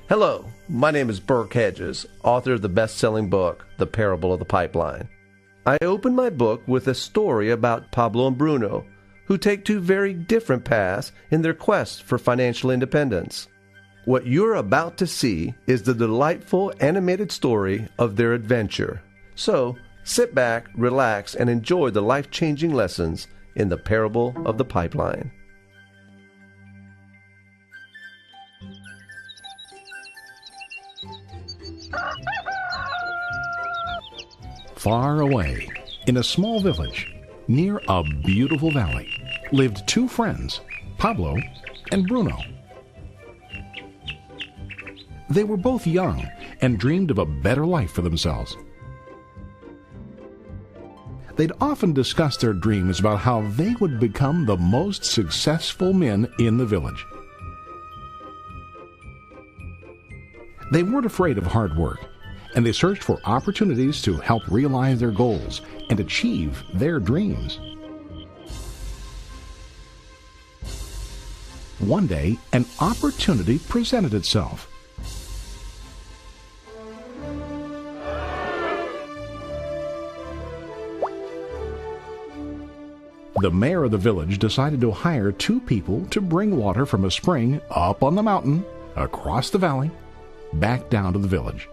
Hello, my name is Burke Hedges, author of the best-selling book, The Parable of the Pipeline. I open my book with a story about Pablo and Bruno, who take two very different paths in their quest for financial independence. What you're about to see is the delightful animated story of their adventure. So, sit back, relax, and enjoy the life-changing lessons in The Parable of the Pipeline. Far away, in a small village, near a beautiful valley, lived two friends, Pablo and Bruno. They were both young and dreamed of a better life for themselves. They'd often discuss their dreams about how they would become the most successful men in the village. They weren't afraid of hard work, and they searched for opportunities to help realize their goals and achieve their dreams. One day, an opportunity presented itself. The mayor of the village decided to hire two people to bring water from a spring up on the mountain, across the valley, back down to the village.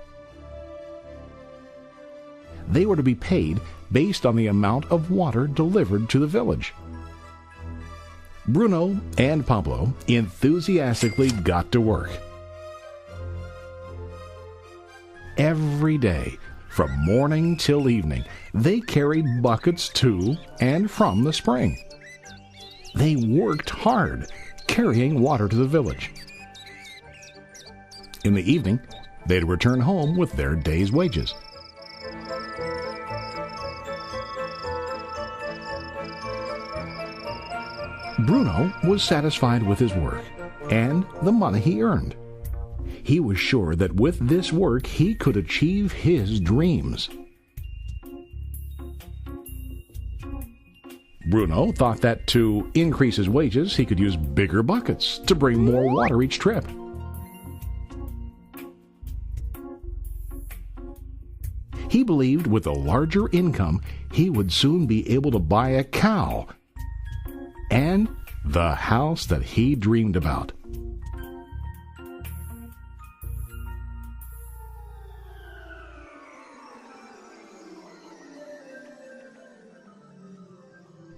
They were to be paid based on the amount of water delivered to the village. Bruno and Pablo enthusiastically got to work. Every day, from morning till evening, they carried buckets to and from the spring. They worked hard, carrying water to the village. In the evening, they'd return home with their day's wages. Bruno was satisfied with his work and the money he earned. He was sure that with this work he could achieve his dreams. Bruno thought that to increase his wages he could use bigger buckets to bring more water each trip. He believed with a larger income he would soon be able to buy a cow and the house that he dreamed about.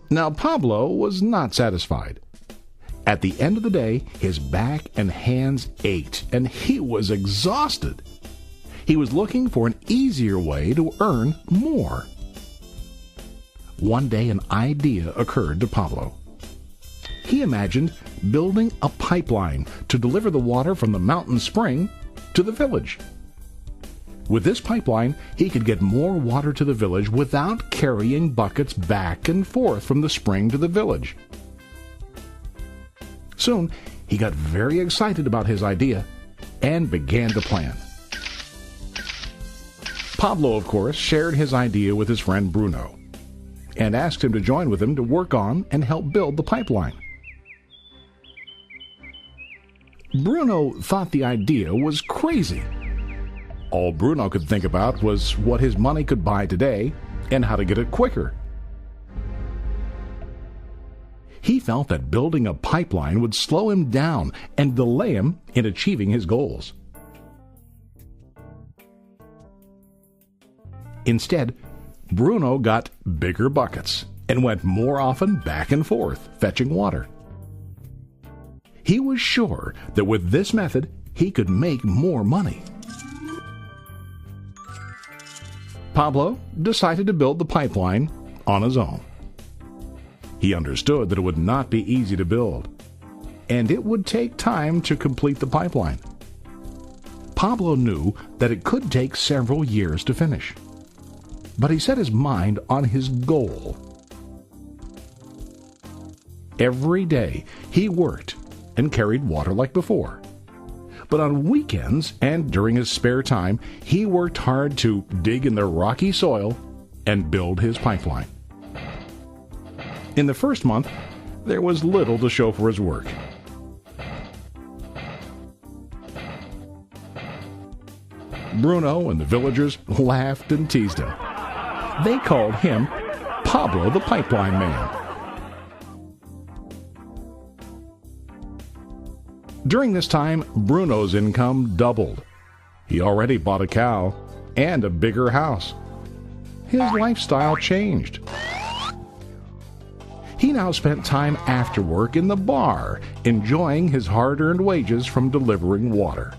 Now Pablo was not satisfied. At the end of the day, his back and hands ached, and he was exhausted. He was looking for an easier way to earn more. One day an idea occurred to Pablo. He imagined building a pipeline to deliver the water from the mountain spring to the village. With this pipeline, he could get more water to the village without carrying buckets back and forth from the spring to the village. Soon, he got very excited about his idea and began to plan. Pablo, of course, shared his idea with his friend Bruno and asked him to join with him to work on and help build the pipeline. Bruno thought the idea was crazy. All Bruno could think about was what his money could buy today and how to get it quicker. He felt that building a pipeline would slow him down and delay him in achieving his goals. Instead, Bruno got bigger buckets and went more often back and forth fetching water. He was sure that with this method, he could make more money. Pablo decided to build the pipeline on his own. He understood that it would not be easy to build, and it would take time to complete the pipeline. Pablo knew that it could take several years to finish, but he set his mind on his goal. Every day he worked and carried water like before. But on weekends and during his spare time, he worked hard to dig in the rocky soil and build his pipeline. In the first month, there was little to show for his work. Bruno and the villagers laughed and teased him. They called him Pablo the Pipeline Man. During this time, Bruno's income doubled. He already bought a cow and a bigger house. His lifestyle changed. He now spent time after work in the bar, enjoying his hard-earned wages from delivering water.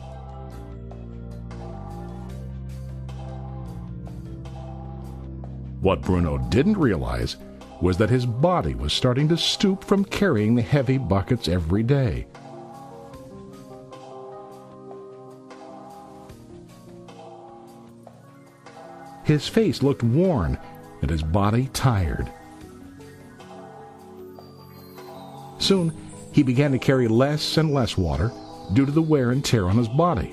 What Bruno didn't realize was that his body was starting to stoop from carrying the heavy buckets every day. His face looked worn and his body tired. Soon, he began to carry less and less water due to the wear and tear on his body.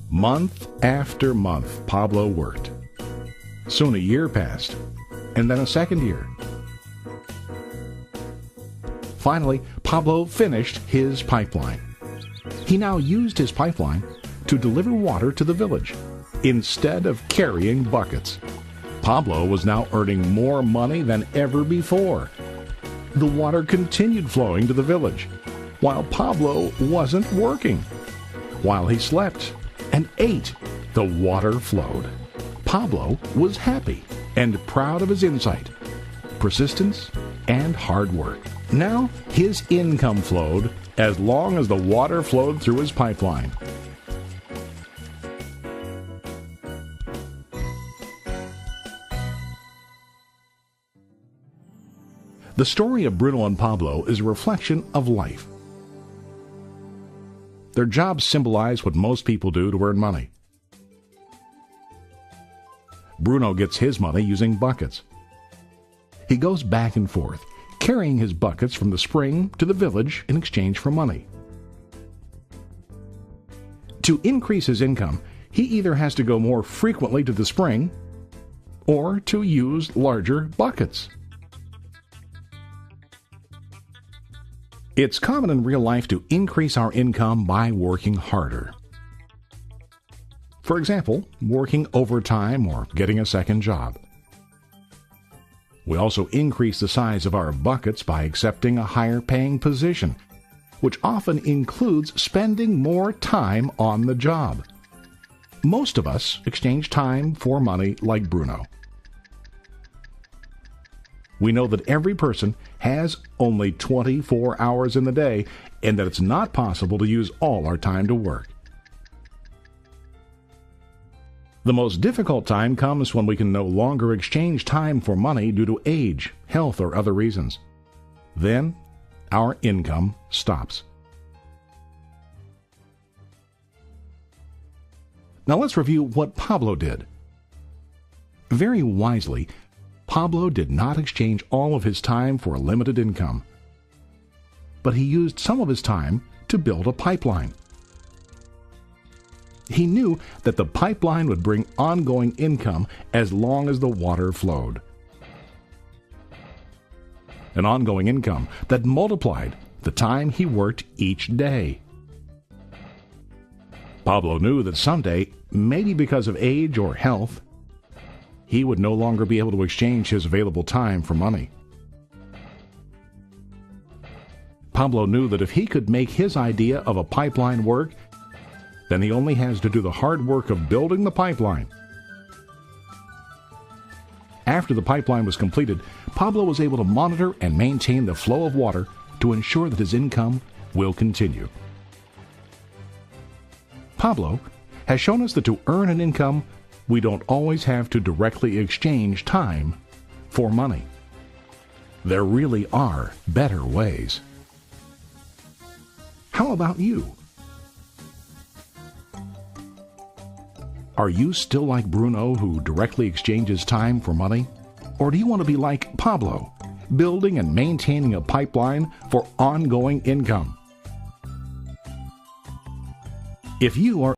Month after month, Pablo worked. Soon a year passed, and then a second year. Finally, Pablo finished his pipeline. He now used his pipeline to deliver water to the village instead of carrying buckets. Pablo was now earning more money than ever before. The water continued flowing to the village, while Pablo wasn't working. While he slept and ate, the water flowed. Pablo was happy and proud of his insight, persistence, and hard work. Now his income flowed as long as the water flowed through his pipeline. The story of Bruno and Pablo is a reflection of life. Their jobs symbolize what most people do to earn money. Bruno gets his money using buckets. He goes back and forth, carrying his buckets from the spring to the village in exchange for money. To increase his income, he either has to go more frequently to the spring or to use larger buckets. It's common in real life to increase our income by working harder. For example, working overtime or getting a second job. We also increase the size of our buckets by accepting a higher paying position, which often includes spending more time on the job. Most of us exchange time for money like Bruno. We know that every person has only 24 hours in the day and that it's not possible to use all our time to work. The most difficult time comes when we can no longer exchange time for money due to age, health, or other reasons. Then, our income stops. Now let's review what Pablo did. Very wisely, Pablo did not exchange all of his time for a limited income, but he used some of his time to build a pipeline. He knew that the pipeline would bring ongoing income as long as the water flowed. An ongoing income that multiplied the time he worked each day. Pablo knew that someday, maybe because of age or health, he would no longer be able to exchange his available time for money. Pablo knew that if he could make his idea of a pipeline work, then he only has to do the hard work of building the pipeline. After the pipeline was completed, Pablo was able to monitor and maintain the flow of water to ensure that his income will continue. Pablo has shown us that to earn an income, we don't always have to directly exchange time for money. There really are better ways. How about you? Are you still like Bruno, who directly exchanges time for money? Or do you want to be like Pablo, building and maintaining a pipeline for ongoing income? If you are